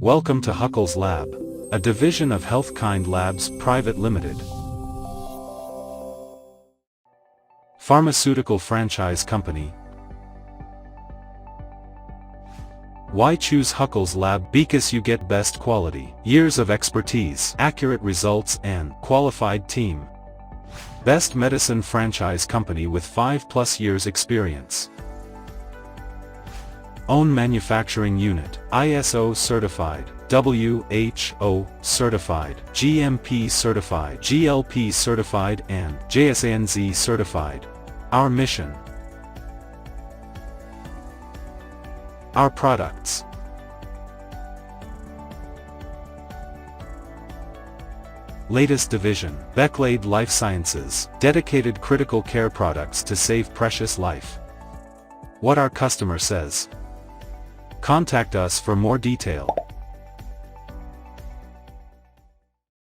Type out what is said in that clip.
Welcome to Huckels Lab, a division of Healthkind Labs Private Limited. Pharmaceutical franchise company. Why choose Huckels Lab? Because you get best quality, years of expertise, accurate results and qualified team. Best medicine franchise company with 5+ years experience. Own manufacturing unit, ISO certified, WHO certified, GMP certified, GLP certified and JSANZ certified. Our mission. Our products. Latest division, 𝗢𝒂𝒿 Life Sciences, dedicated critical care products to save precious life. What our customer says. Contact us for more detail.